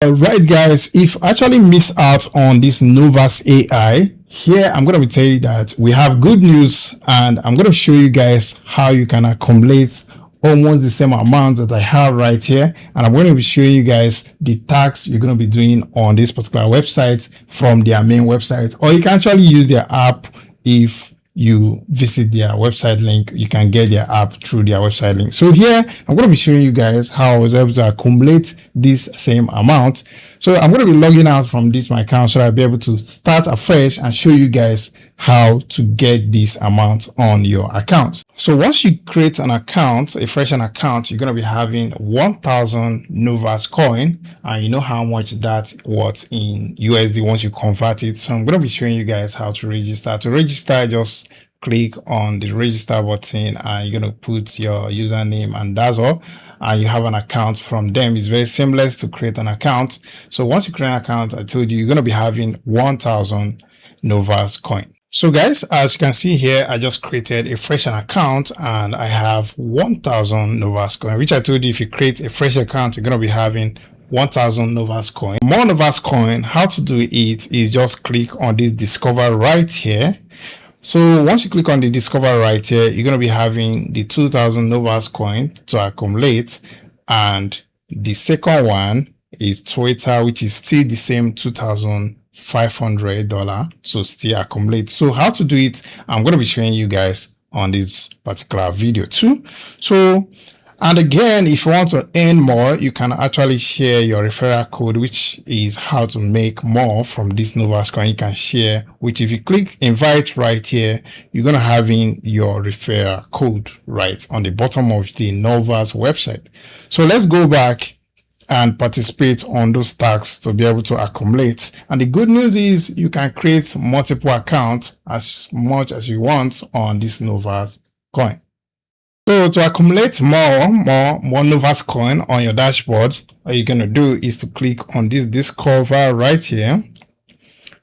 Right guys, if you actually miss out on this NovaEx AI, here I'm going to be telling you that we have good news, and I'm going to show you guys how you can accumulate almost the same amount that I have right here, and I'm going to be showing you guys the tax you're going to be doing on this particular website from their main website, or you can actually use their app. If you visit their website link, you can get their app through their website link. So here I'm going to be showing you guys how I was able to accumulate this same amount. So I'm going to be logging out from this my account so I'll be able to start afresh and show you guys how to get this amount on your account. So once you create an account, a fresh account, you're going to be having 1000 NovaEx coin, and you know how much that was in USD once you convert it. So I'm going to be showing you guys how to register. To register, just click on the register button and you're going to put your username, and that's all, and you have an account from them. It's very seamless to create an account. So once you create an account, I told you, you're going to be having 1000 NovaEx coin. So guys, as you can see here, I just created a fresh account and I have 1000 NovaEx coin, which I told you, if you create a fresh account, you're going to be having 1000 NovaEx coin. More NovaEx coin, how to do it is just click on this discover right here. So once you click on the discover right here, you're going to be having the 2000 NovaEx coin to accumulate, and the second one is Twitter, which is still the same $2,500 to still accumulate. So how to do it, I'm going to be showing you guys on this particular video too. So, and again, if you want to earn more, you can actually share your referral code, which is how to make more from this NovaEx coin. You can share, which if you click invite right here, you're going to have in your referral code right on the bottom of the NovaEx website. So let's go back and participate on those tasks to be able to accumulate. And the good news is you can create multiple accounts as much as you want on this NovaEx coin. So to accumulate more NovaEx coin on your dashboard, all you're going to do is to click on this discover right here.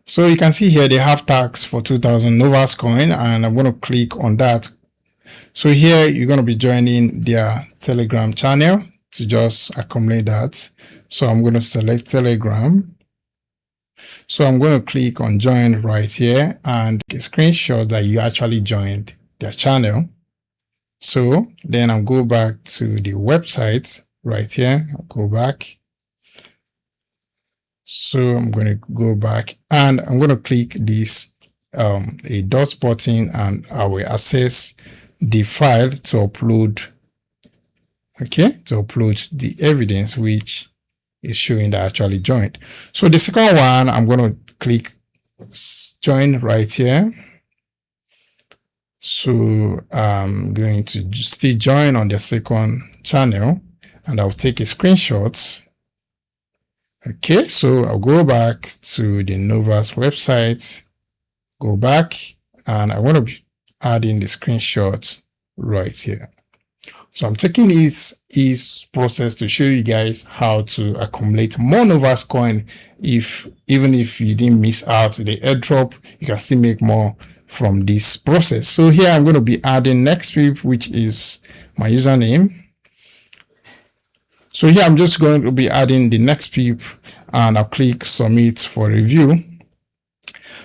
So you can see here they have tax for 2000 NovaEx coin, and I'm going to click on that. So here you're going to be joining their Telegram channel to just accumulate that. So I'm going to select Telegram. So I'm going to click on join right here and a screenshot that you actually joined their channel. So then I'll go back to the website right here. I'll go back. So I'm going to go back and I'm going to click this a dot button, and I will access the file to upload. Okay, to upload the evidence which is showing that I actually joined. So the second one, I'm going to click join right here. So I'm going to still join on the second channel, and I'll take a screenshot. Okay, so I'll go back to the NovaEx website, go back, and I want to be adding the screenshot right here. So I'm taking this process to show you guys how to accumulate more NovaEx coin. Even if you didn't miss out the airdrop, you can still make more from this process. So here I'm going to be adding next pip, which is my username. So here I'm just going to be adding the next pip, and I'll click submit for review.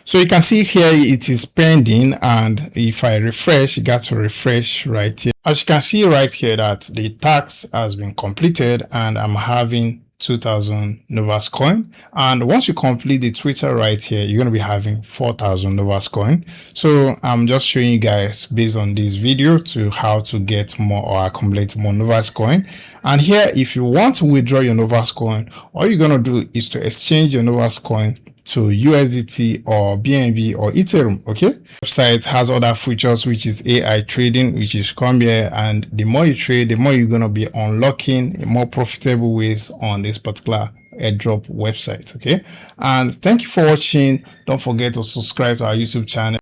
So you can see here it is pending, and if I refresh, you got to refresh right here. As you can see right here that the tax has been completed, and I'm having 2000 NovaEx coin. And once you complete the Twitter right here, you're going to be having 4000 NovaEx coin. So I'm just showing you guys based on this video to how to get more or accumulate more NovaEx coin. And here, if you want to withdraw your NovaEx coin, all you're going to do is to exchange your NovaEx coin to USDT or BNB or Ethereum. Okay, website has other features, which is AI trading, which is come here, and the more you trade, the more you're going to be unlocking more profitable ways on this particular airdrop website. Okay, and thank you for watching. Don't forget to subscribe to our YouTube channel.